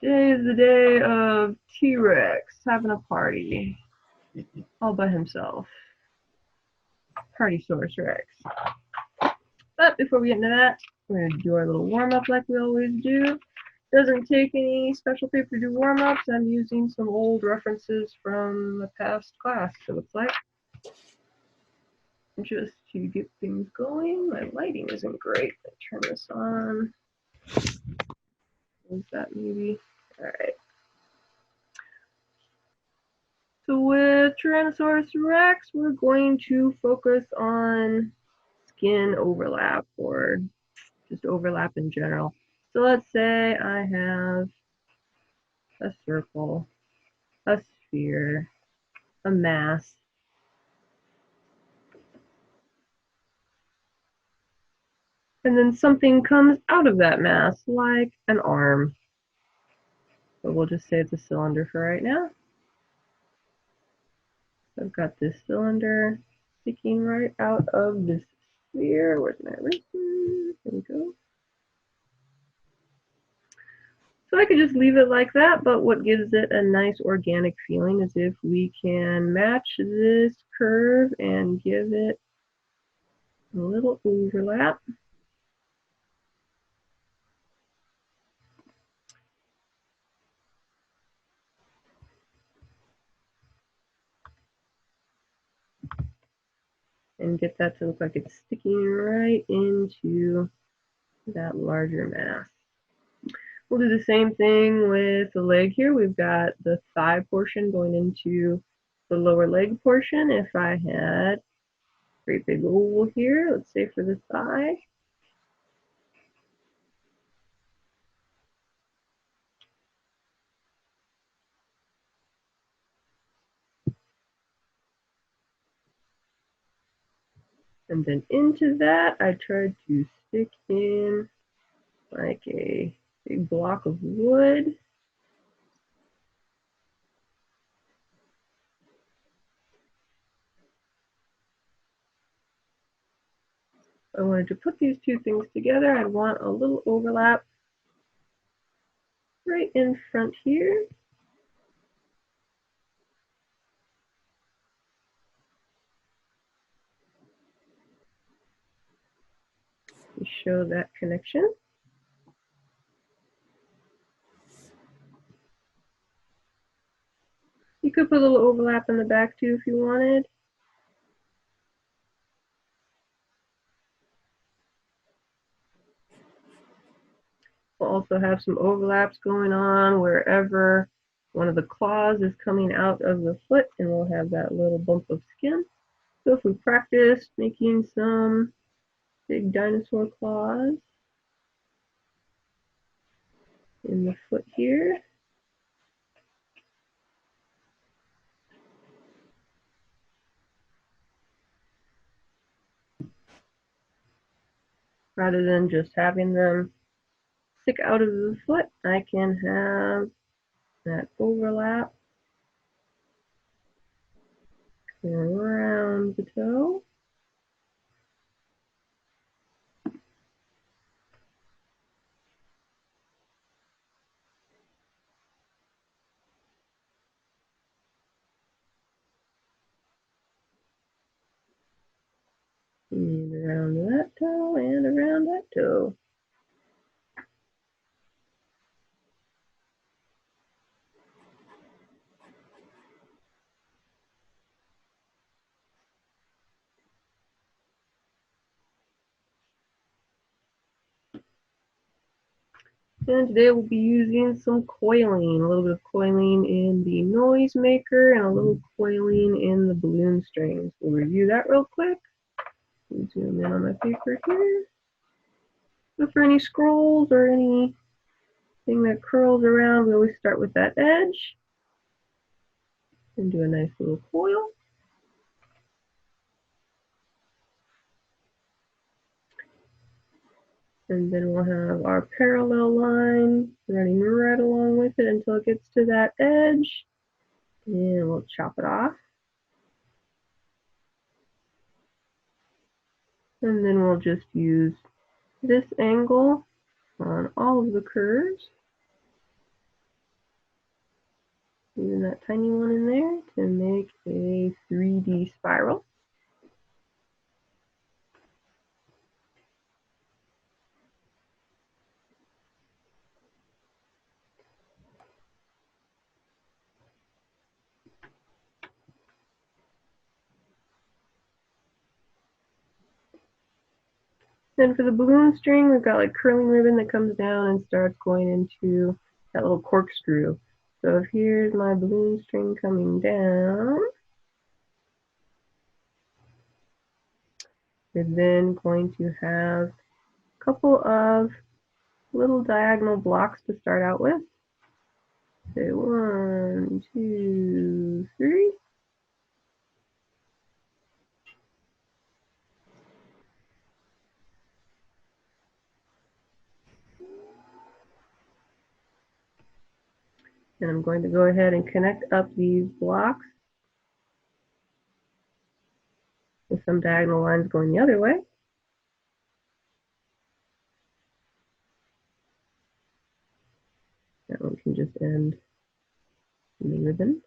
Today is the day of T-Rex having a party all by himself. Party-saurus Rex. But before we get into that, we're going to do our little warm-up like we always do. Doesn't take any special paper to do warm-ups. I'm using some old references from a past class, it looks like. Just to get things going. My lighting isn't great. Let's turn this on. Is that maybe? Alright. So with Tyrannosaurus Rex, we're going to focus on skin overlap or just overlap in general. So let's say I have a circle, a sphere, a mass, and then something comes out of that mass, like an arm. But we'll just say it's a cylinder for right now. So I've got this cylinder sticking right out of this sphere. Where's my eraser? There we go. So I could just leave it like that, but what gives it a nice organic feeling is if we can match this curve and give it a little overlap. And get that to look like it's sticking right into that larger mass. We'll do the same thing with the leg here. We've got the thigh portion going into the lower leg portion. If I had a great big oval here, let's say for the thigh, and then into that, I tried to stick in like a big block of wood. I wanted to put these two things together. I'd want a little overlap right in front here. To show that connection. You could put a little overlap in the back too if you wanted. We'll also have some overlaps going on wherever one of the claws is coming out of the foot, and we'll have that little bump of skin. So if we practice making some big dinosaur claws in the foot here. Rather than just having them stick out of the foot, I can have that overlap around the toe. And around that toe and around that toe. And today we'll be using some coiling, a little bit of coiling in the noise maker and a little coiling in the balloon strings. We'll review that real quick. Zoom in on my paper here. So for any scrolls or anything that curls around, we always start with that edge and do a nice little coil. And then we'll have our parallel line running right along with it until it gets to that edge. And we'll chop it off. And then we'll just use this angle on all of the curves. Using that tiny one in there to make a 3D spiral. Then for the balloon string, we've got like curling ribbon that comes down and starts going into that little corkscrew. So here's my balloon string coming down. We're then going to have a couple of little diagonal blocks to start out with. So 1, 2, 3. And I'm going to go ahead and connect up these blocks with some diagonal lines going the other way. That one can just end in the ribbon.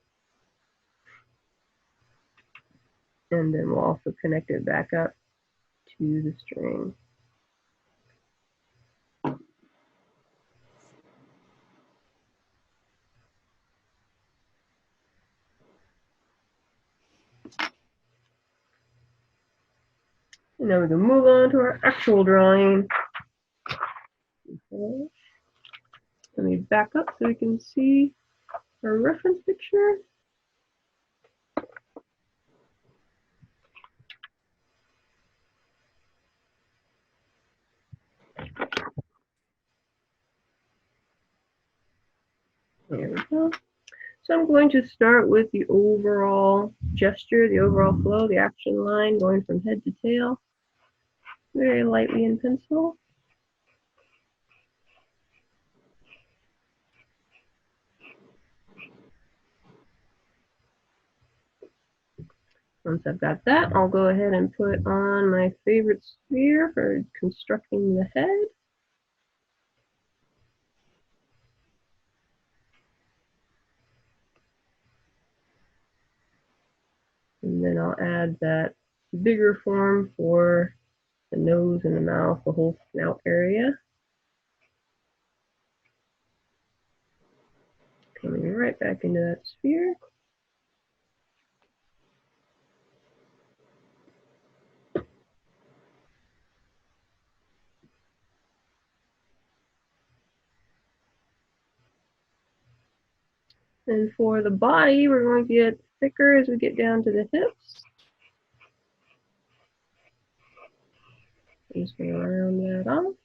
And then we'll also connect it back up to the string. And now we can move on to our actual drawing. Okay. Let me back up so we can see our reference picture. There we go. So I'm going to start with the overall gesture, the overall flow, the action line going from head to tail, very lightly in pencil. Once I've got that, I'll go ahead and put on my favorite sphere for constructing the head. And then I'll add that bigger form for the nose and the mouth, the whole snout area. Coming right back into that sphere. And for the body, we're going to get thicker as we get down to the hips. I'm just going to round that off.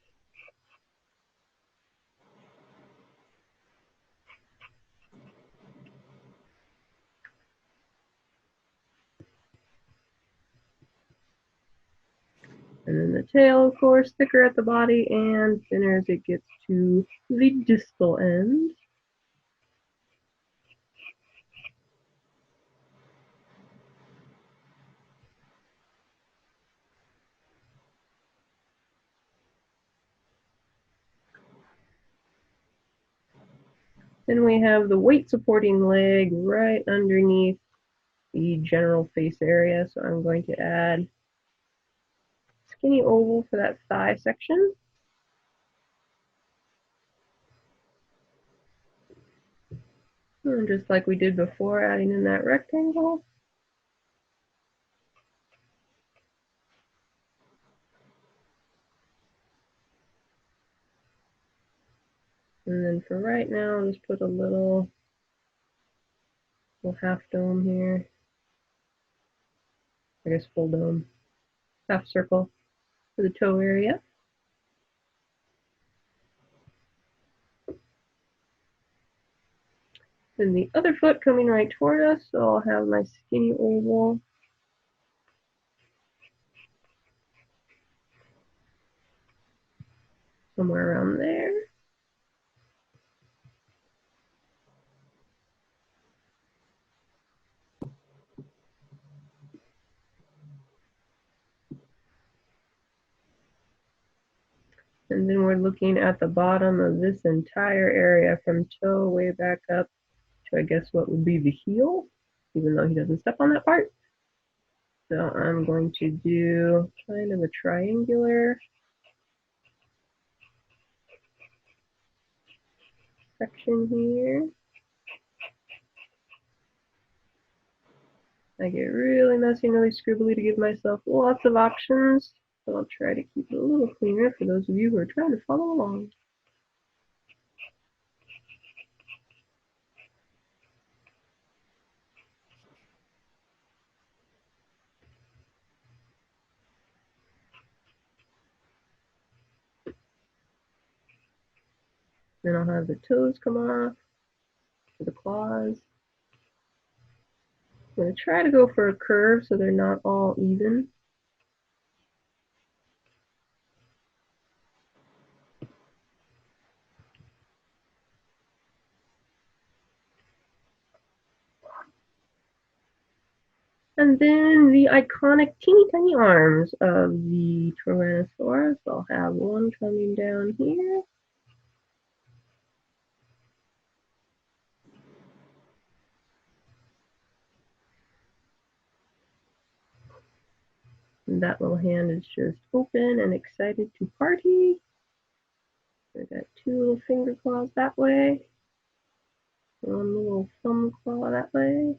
And then the tail, of course, thicker at the body and thinner as it gets to the distal end. Then we have the weight supporting leg right underneath the general face area. So I'm going to add skinny oval for that thigh section. And just like we did before, adding in that rectangle. And then for right now, I'll just put a little half dome here. I guess full dome. Half circle for the toe area. Then the other foot coming right toward us, so I'll have my skinny oval somewhere around there. And then we're looking at the bottom of this entire area from toe way back up So I guess what would be the heel, even though he doesn't step on that part. So I'm going to do kind of a triangular section here. I get really messy and really scribbly to give myself lots of options, but I'll try to keep it a little cleaner for those of you who are trying to follow along. Then I'll have the toes come off for the claws. I'm going to try to go for a curve so they're not all even. And then the iconic teeny tiny arms of the Tyrannosaurus. I'll have one coming down here. And that little hand is just open and excited to party. I got two little finger claws that way. One little thumb claw that way.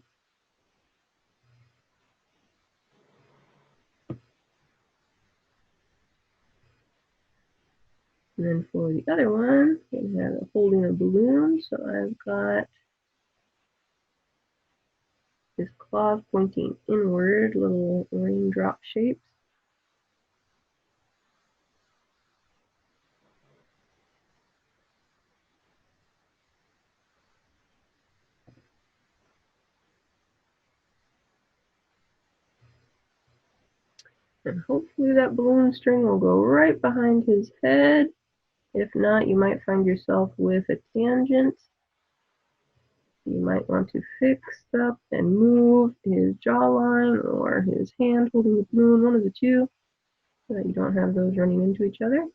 And then for the other one, I'm going to have it holding a balloon. So I've got his claws pointing inward, little raindrop shapes. And hopefully that balloon string will go right behind his head. If not, you might find yourself with a tangent. You might want to fix up and move his jawline or his hand holding the balloon, one of the two, so that you don't have those running into each other.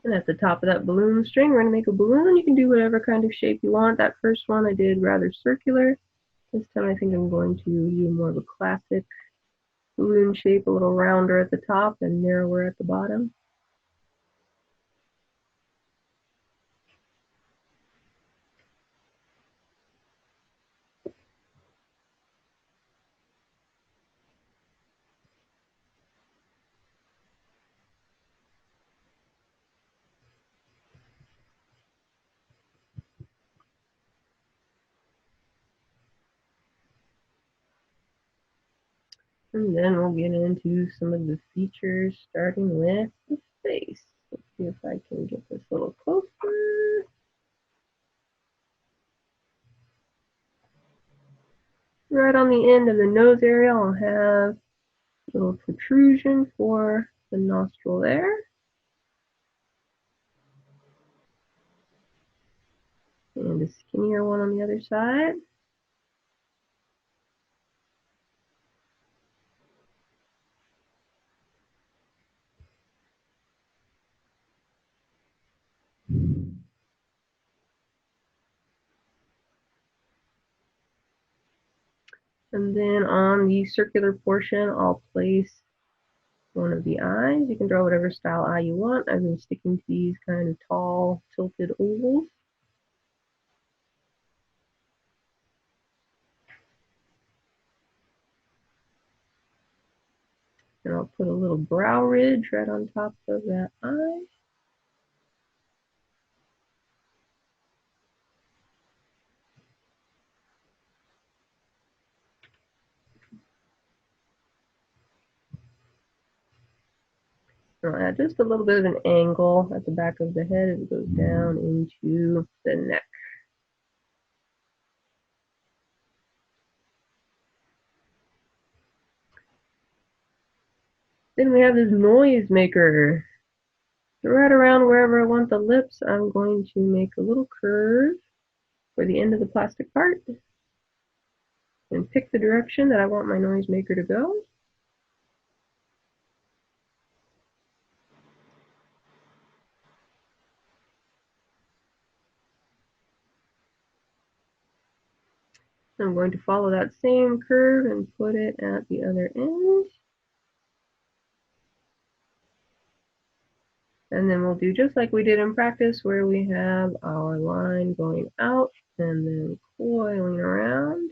And at the top of that balloon string, we're going to make a balloon. You can do whatever kind of shape you want. That first one I did rather circular. This time I think I'm going to do more of a classic balloon shape, a little rounder at the top and narrower at the bottom. And then we'll get into some of the features, starting with the face. Let's see if I can get this a little closer. Right on the end of the nose area, I'll have a little protrusion for the nostril there. And a skinnier one on the other side. And then on the circular portion, I'll place one of the eyes. You can draw whatever style eye you want. I've been sticking to these kind of tall, tilted ovals. And I'll put a little brow ridge right on top of that eye. I'll add just a little bit of an angle at the back of the head as it goes down into the neck. Then we have this noise maker. So right around wherever I want the lips, I'm going to make a little curve for the end of the plastic part. and pick the direction that I want my noisemaker to go. I'm going to follow that same curve and put it at the other end. And then we'll do just like we did in practice, where we have our line going out and then coiling around.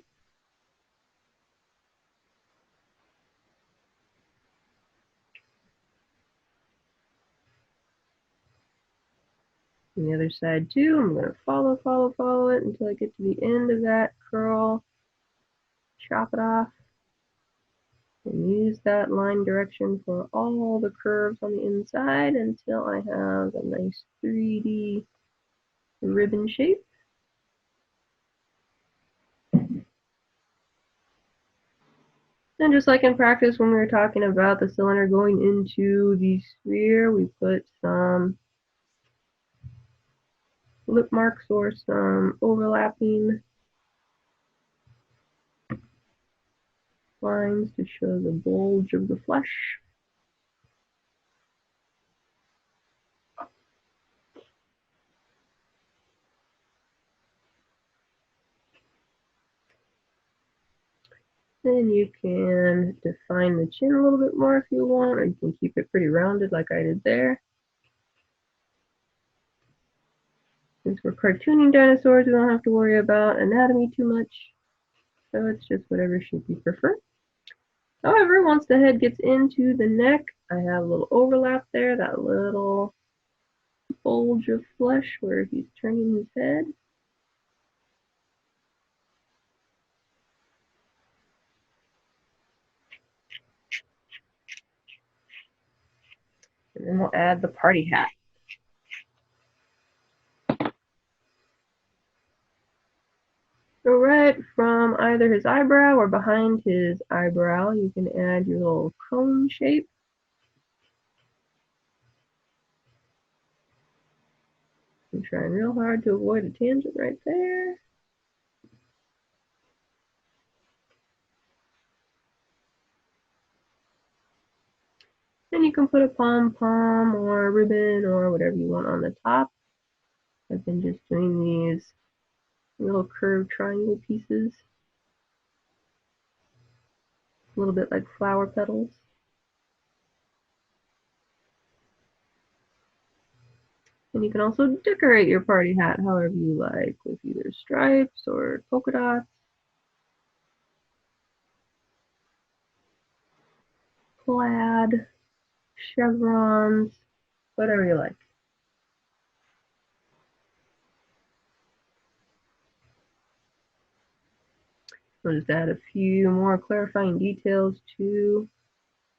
And the other side too, I'm going to follow it until I get to the end of that curl, chop it off, and use that line direction for all the curves on the inside until I have a nice 3D ribbon shape. And just like in practice when we were talking about the cylinder going into the sphere, we put some lip marks or some overlapping lines to show the bulge of the flesh. Then you can define the chin a little bit more if you want, or you can keep it pretty rounded like I did there. Since we're cartooning dinosaurs, we don't have to worry about anatomy too much, so it's just whatever shape you prefer. However, once the head gets into the neck, I have a little overlap there, that little bulge of flesh where he's turning his head. And then we'll add the party hat. So right from either his eyebrow or behind his eyebrow, you can add your little cone shape. I'm trying real hard to avoid a tangent right there. And you can put a pom-pom or a ribbon or whatever you want on the top. I've been just doing these little curved triangle pieces, a little bit like flower petals. And you can also decorate your party hat however you like, with either stripes or polka dots, plaid, chevrons, whatever you like. I'll just add a few more clarifying details to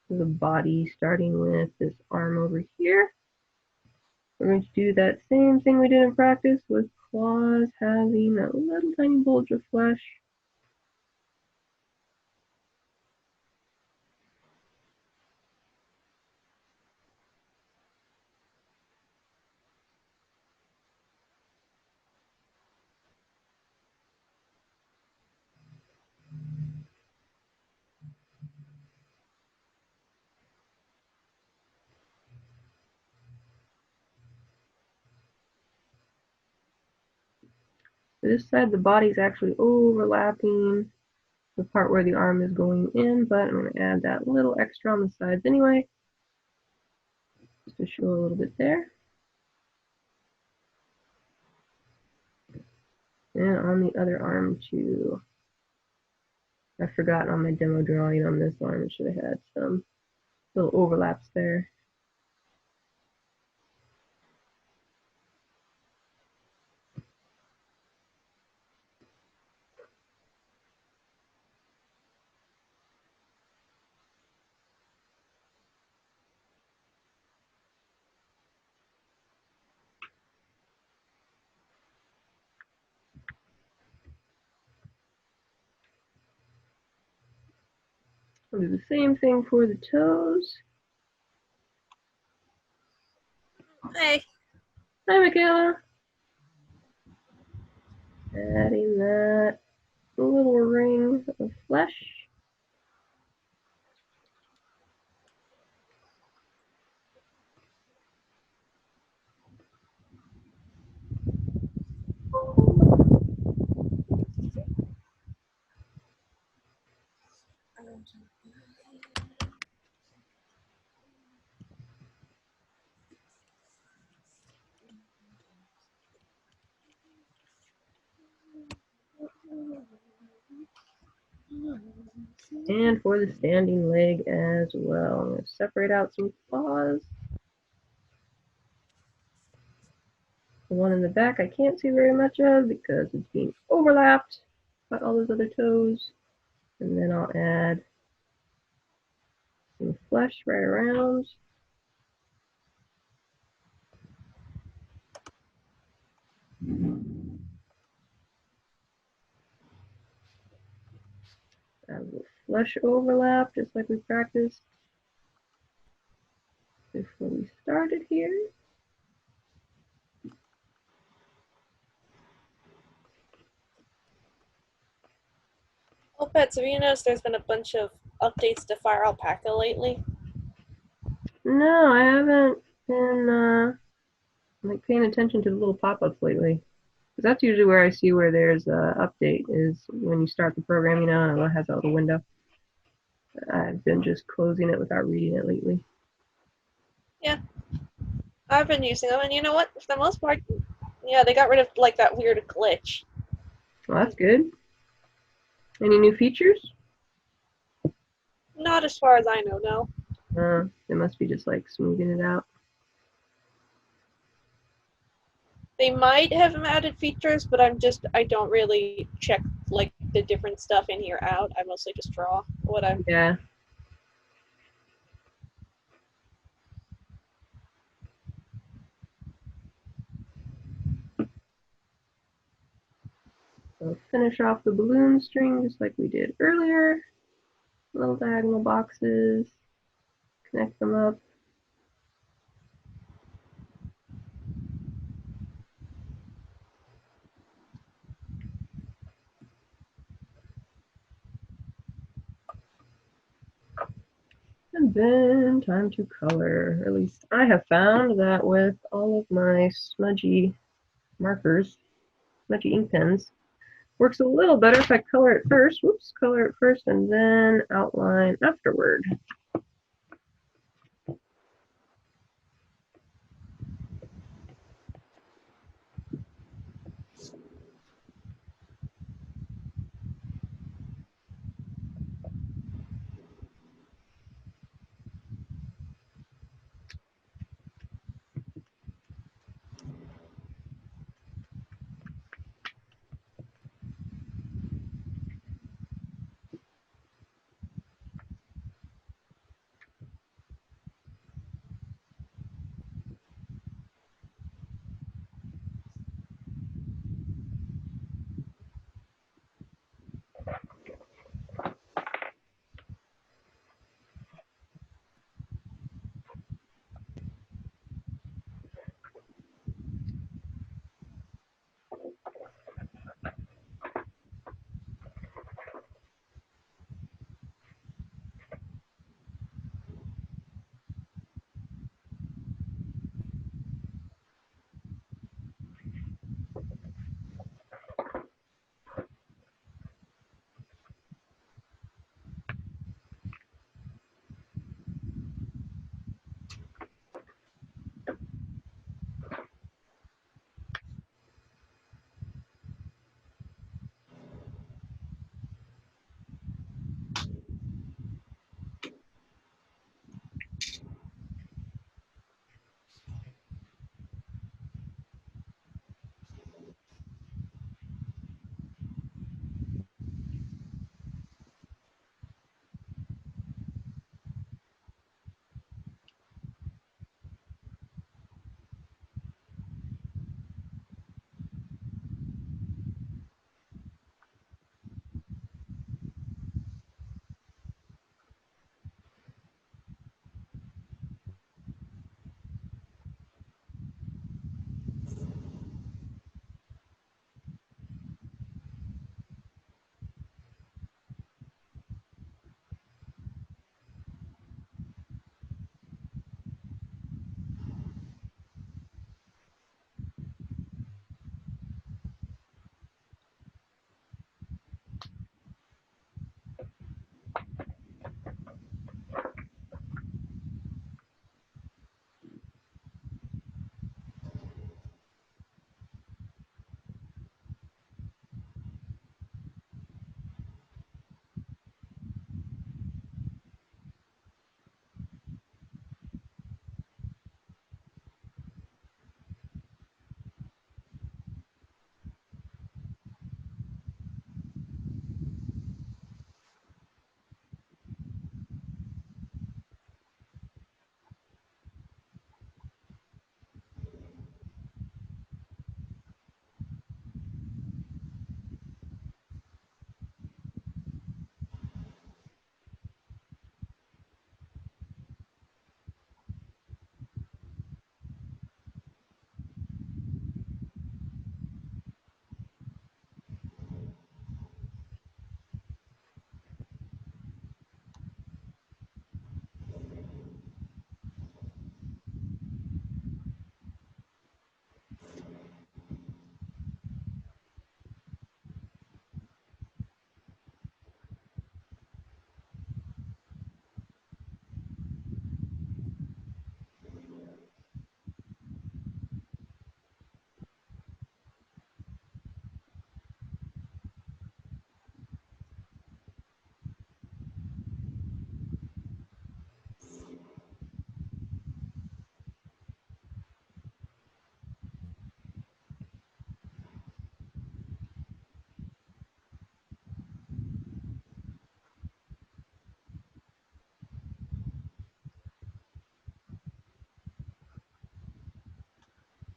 the body, starting with this arm over here. We're going to do that same thing we did in practice with claws having that little tiny bulge of flesh. This side, the body's actually overlapping the part where the arm is going in, but I'm going to add that little extra on the sides anyway, just to show a little bit there. And on the other arm too. I forgot on my demo drawing on this arm, I should have had some little overlaps there. I'll do the same thing for the toes. Hey. Hi, Michaela. Adding that a little ring of flesh. And for the standing leg as well. I'm going to separate out some claws. The one in the back I can't see very much of because it's being overlapped by all those other toes. And then I'll add some flesh right around. Add a little flesh overlap just like we practiced before we started here. Oh, Pets, have you noticed there's been a bunch of updates to Fire Alpaca lately? No, I haven't been like paying attention to the little pop-ups lately. Because that's usually where I see where there's an update is when you start the program, and it has a little window. I've been just closing it without reading it lately. Yeah, I've been using them, and you know what? For the most part, yeah, they got rid of like that weird glitch. Well, that's good. Any new features? Not as far as I know, no. It must be just like smoothing it out. They might have added features, but I don't really check like the different stuff in here out. I mostly just draw what I'm. Yeah. So finish off the balloon string just like we did earlier. Little diagonal boxes. Connect them up. And then time to color. Or at least I have found that with all of my smudgy markers, smudgy ink pens, works a little better if I color it first. Whoops, color it first and then outline afterward.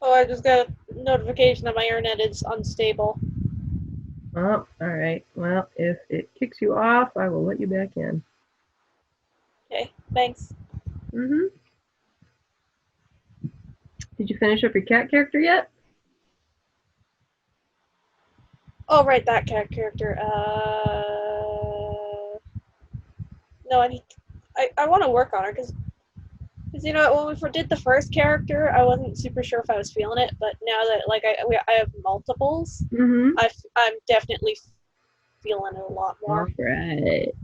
Oh, I just got a notification that my internet is unstable. Oh, alright. Well, if it kicks you off, I will let you back in. Okay, thanks. Mm-hmm. Did you finish up your cat character yet? Oh, right, that cat character. No, I need. I want to work on her because you know when we did the first character, I wasn't super sure if I was feeling it, but now that like I have multiples, Mm-hmm. I'm definitely feeling it a lot more. Alright.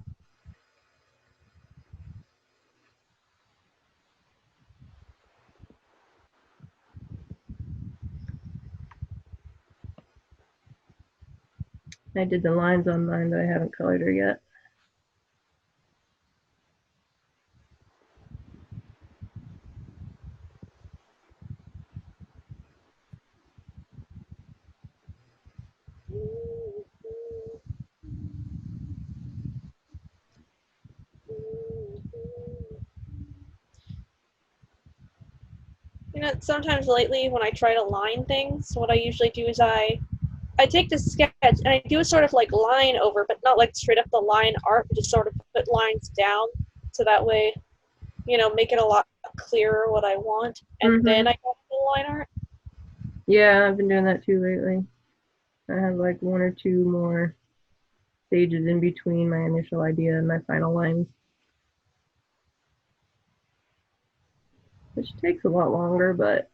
I did the lines on mine, but I haven't colored her yet. You know, sometimes lately when I try to line things, what I usually do is I take the sketch and I do a sort of like line over, but not like straight up the line art, but just sort of put lines down so that way, you know, make it a lot clearer what I want, and then Mm-hmm. I go to the line art. Yeah, I've been doing that too lately. I have like one or two more stages in between my initial idea and my final lines, which takes a lot longer, but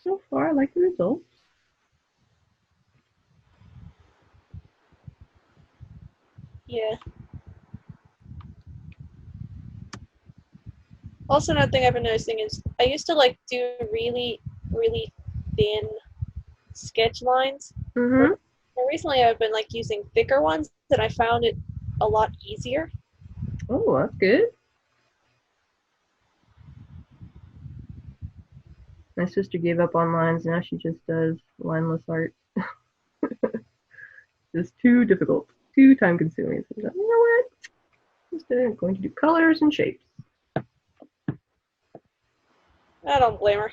so far I like the results. Yeah. Also, another thing I've been noticing is I used to like do really thin sketch lines, but Mm-hmm. recently I've been like using thicker ones, and I found it a lot easier. Oh, that's good. My sister gave up on lines. Now she just does lineless art. It's too difficult, too time consuming. So, you know what? Instead, I'm going to do colors and shapes. I don't blame her.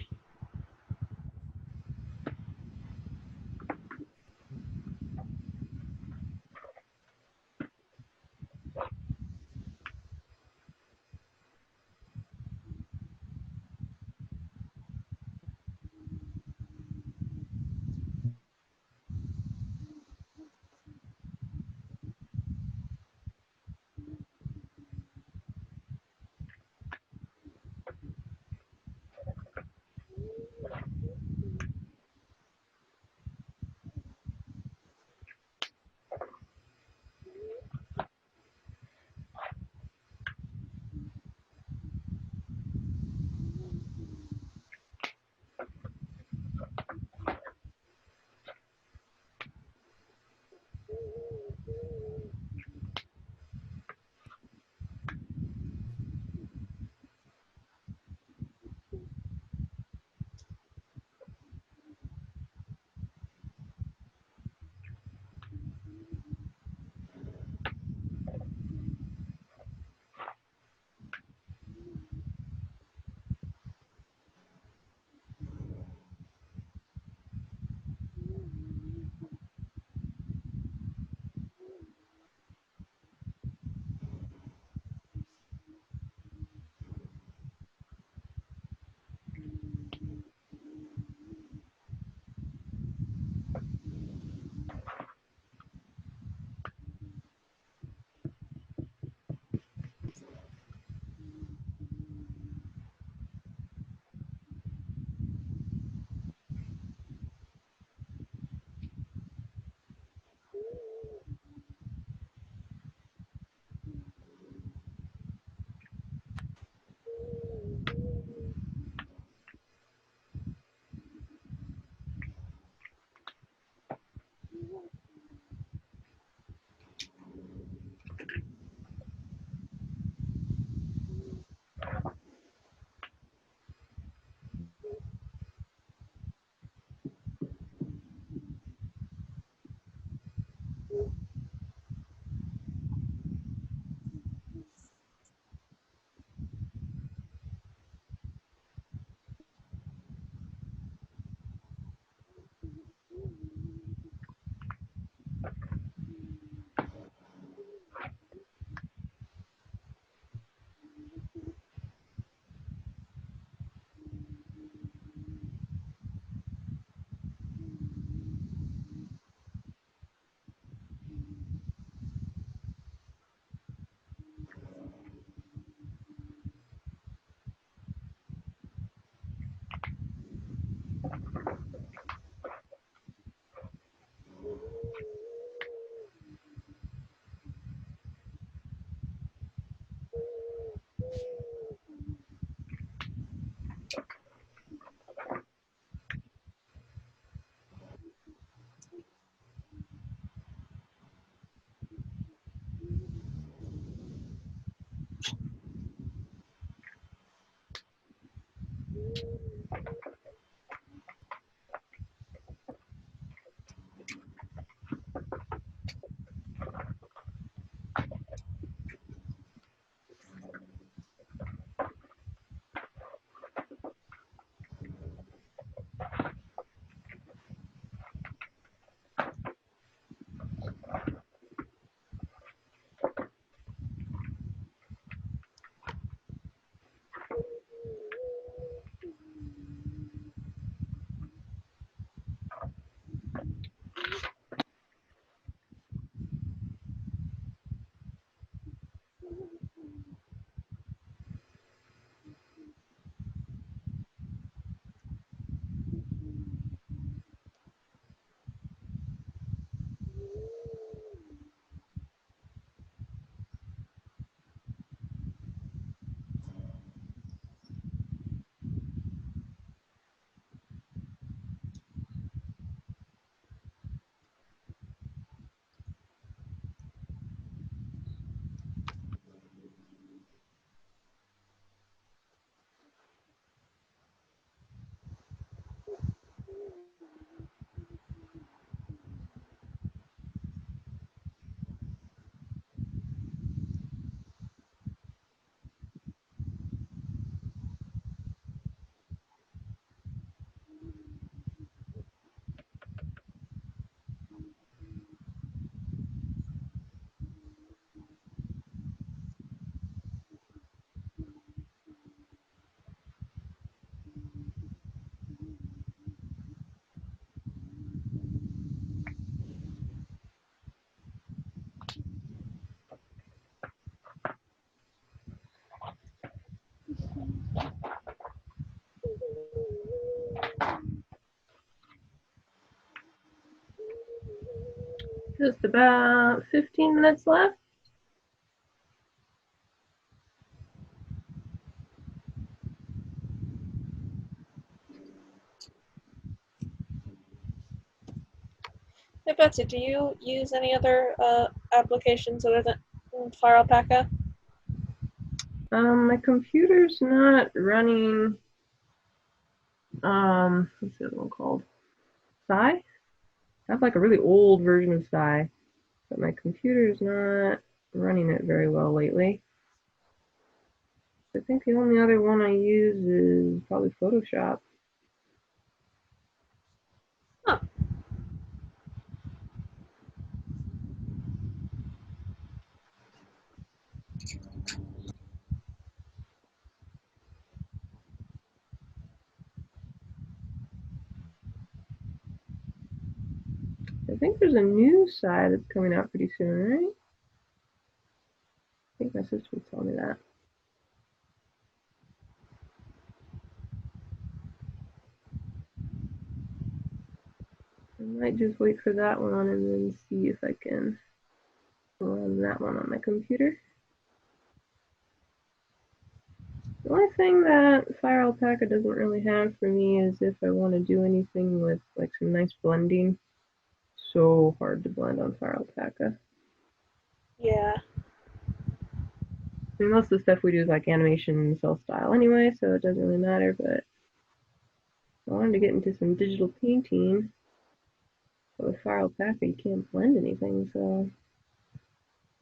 Just about 15 minutes left. Hey Betsy, do you use any other applications other than Fire Alpaca? My computer's not running, what's the other one called? Psy? I have like a really old version of Psy, but my computer's not running it very well lately. I think the only other one I use is probably Photoshop. Huh. I think there's a new Psy that's coming out pretty soon, right? I think my sister was telling me that. I might just wait for that one and then see if I can run that one on my computer. The only thing that Fire Alpaca doesn't really have for me is if I want to do anything with like some nice blending. So hard to blend on Fire Alpaca. Yeah. I mean, most of the stuff we do is like animation and cell style anyway, so it doesn't really matter, but I wanted to get into some digital painting. But with Fire Alpaca, you can't blend anything, so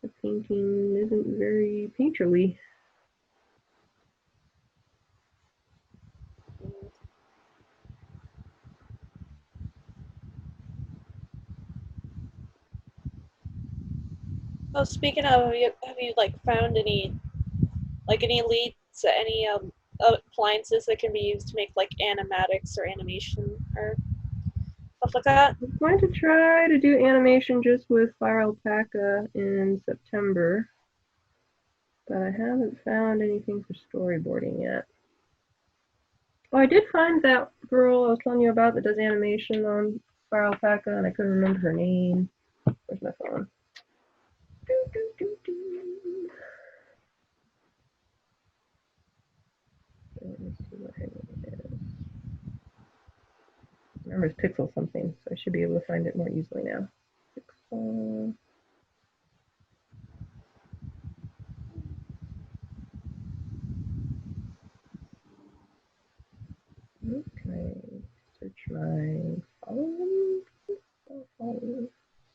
the painting isn't very painterly. Oh, speaking of, have you like found any leads, any appliances that can be used to make like animatics or animation or stuff like that? I'm going to try to do animation just with Fire Alpaca in September, but I haven't found anything for storyboarding yet. Oh, I did find that girl I was telling you about that does animation on Fire Alpaca, and I couldn't remember her name. Where's my phone? Let me see what her name is. I remember it's Pixel something, so I should be able to find it more easily now. Pixel. Okay, search my following. Following.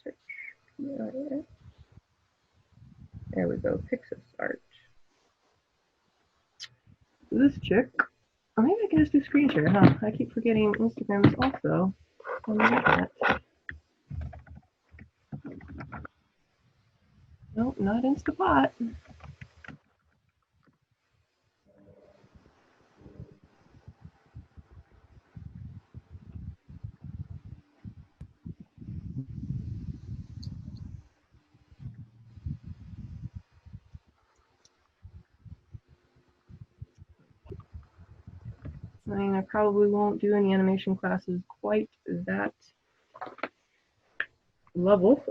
Search PIS. There we go, Pixis art. This chick. Oh, maybe I can just do screen share, huh? I keep forgetting Instagram is also on the internet. Nope, not Instapot. I mean, I probably won't do any animation classes quite that level.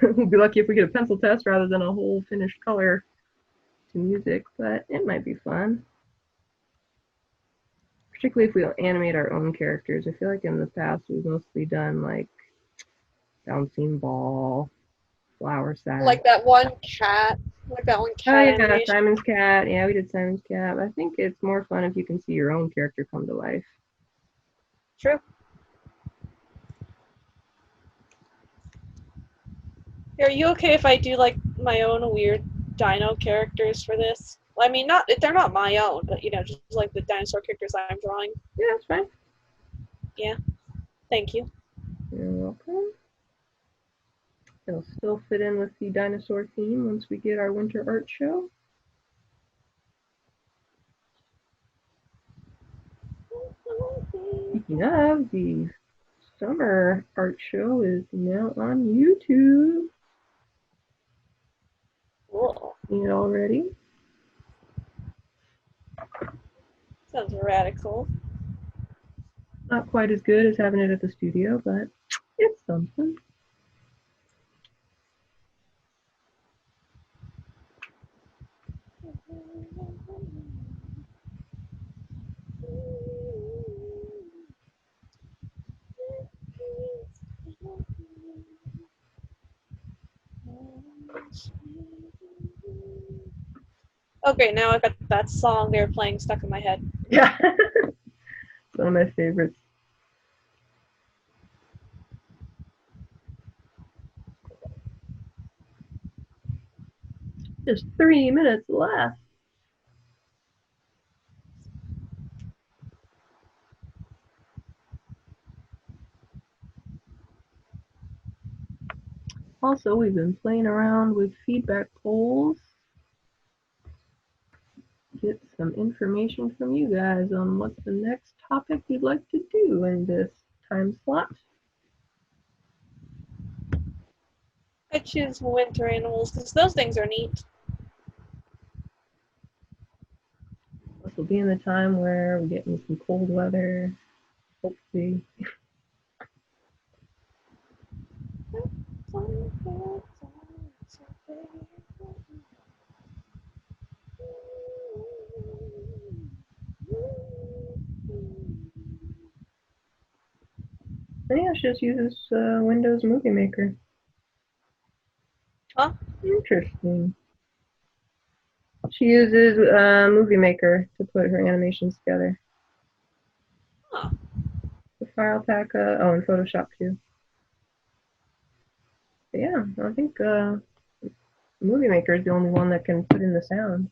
We'll be lucky if we get a pencil test rather than a whole finished color to music, but it might be fun. Particularly if we animate our own characters. I feel like in the past we've mostly done like bouncing ball, flower sack. Like that one cat. Like that one Oh cat yeah, animation. Simon's cat. Yeah, we did Simon's cat. I think it's more fun if you can see your own character come to life. True. Are you okay if I do like my own weird dino characters for this? I mean, not they're not my own, but you know, just like the dinosaur characters I'm drawing. Yeah, that's fine. Yeah. Thank you. You're welcome. It'll still fit in with the dinosaur theme once we get our winter art show. Speaking of, the summer art show is now on YouTube. Cool. Seen it already? Sounds radical. Not quite as good as having it at the studio, but it's something. Okay, now I've got that song they were playing stuck in my head. Yeah. One of my favorites. Just 3 minutes left. Also, we've been playing around with feedback polls. Get some information from you guys on what's the next topic you'd like to do in this time slot. I choose winter animals because those things are neat. This will be in the time where we're getting some cold weather, hopefully. I think I should just use this Windows Movie Maker. Huh? Interesting. She uses Movie Maker to put her animations together. Huh. The Fire Alpaca, and Photoshop too. But yeah, I think Movie Maker is the only one that can put in the sound.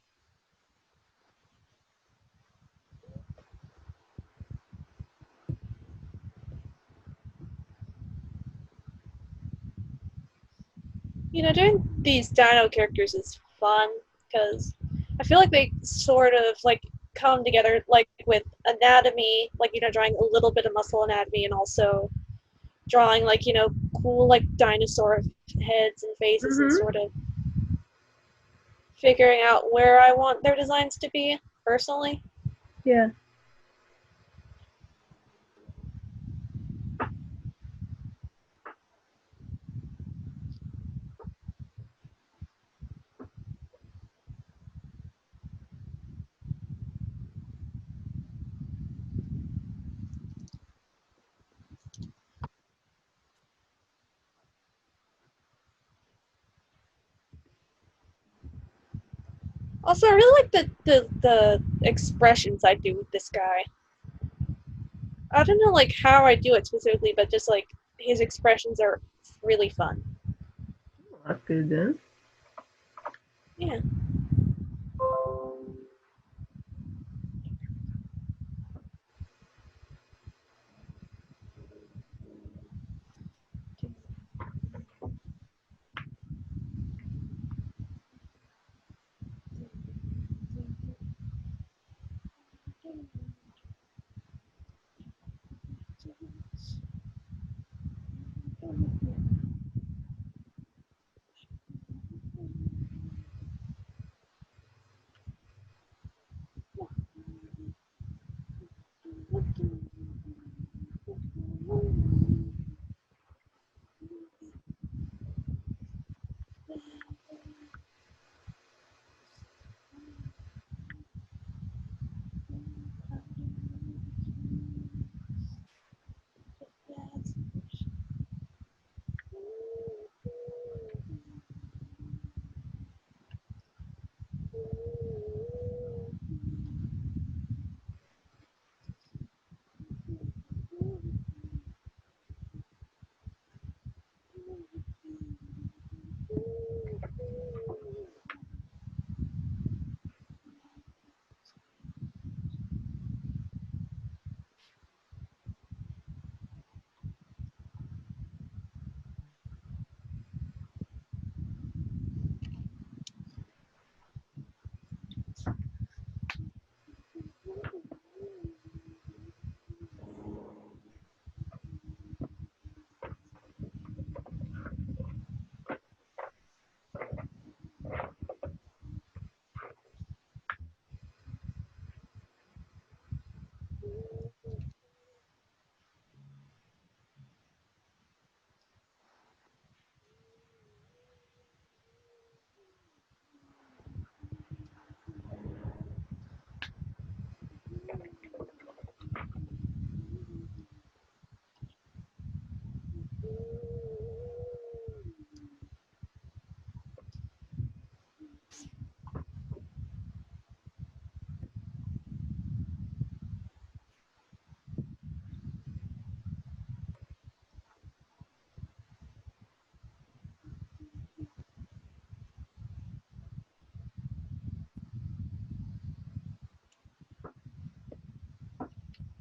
You know, doing these dino characters is fun because I feel like they sort of like come together like with anatomy, like you know, drawing a little bit of muscle anatomy and also drawing like, you know, cool like dinosaur heads and faces and Mm-hmm. sort of figuring out where I want their designs to be personally. Yeah. Also, I really like the expressions I do with this guy. I don't know like how I do it specifically, but just like his expressions are really fun. Well, that's good then. Yeah.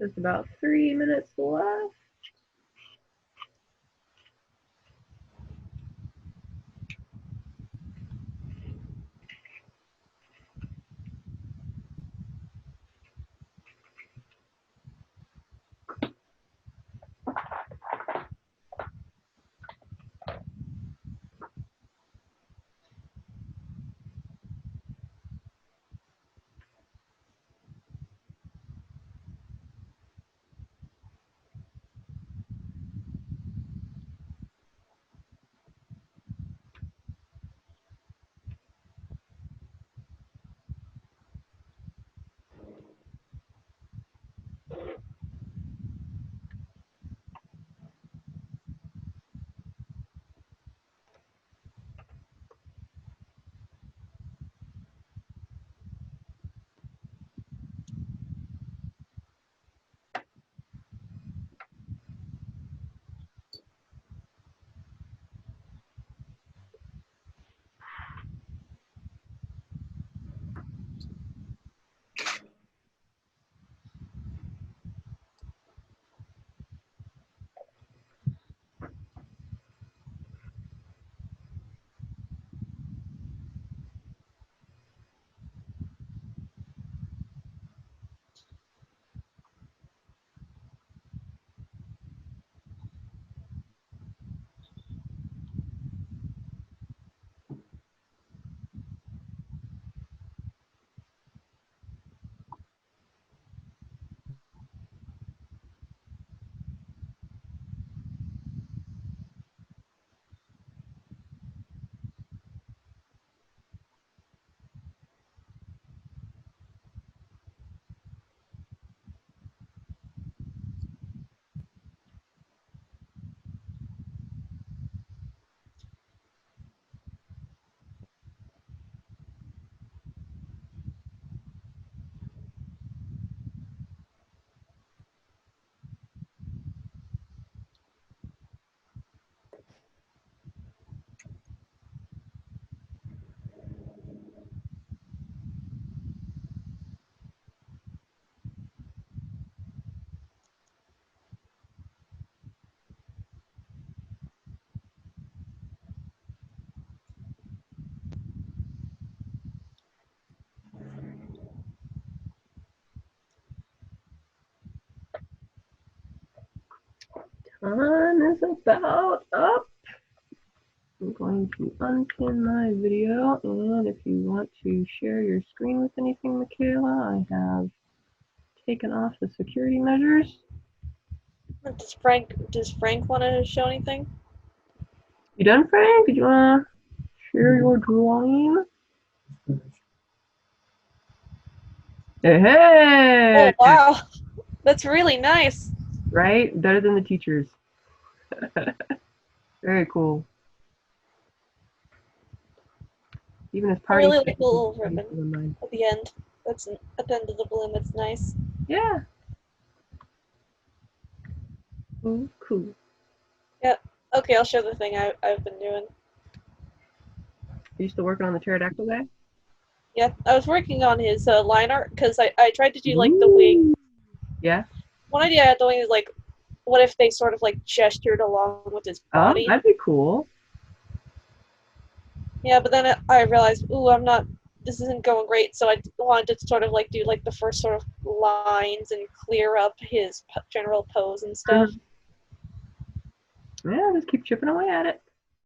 Just about 3 minutes left. sun is about up. I'm going to unpin my video, and if you want to share your screen with anything, Michaela, I have taken off the security measures. Does Frank want to show anything? You done, Frank? Did you want to share your drawing? Hey! Oh wow, that's really nice. Right? Better than the teachers. Very cool. Even his I party really like hat the is little ribbon than mine. at the end. At the end of the balloon. That's nice. Yeah. Cool, cool. Yep. Okay, I'll show the thing I've been doing. You still working on the pterodactyl guy? Yeah, I was working on his line art because I tried to do like the wing. Ooh. Yeah. One idea I had the wing is like, what if they sort of like gestured along with his Oh, body? that'd be cool. Yeah, but then I realized, ooh, I'm not. This isn't going great. So I wanted to sort of like do like the first sort of lines and clear up his general pose and stuff. Yeah, just keep chipping away at it.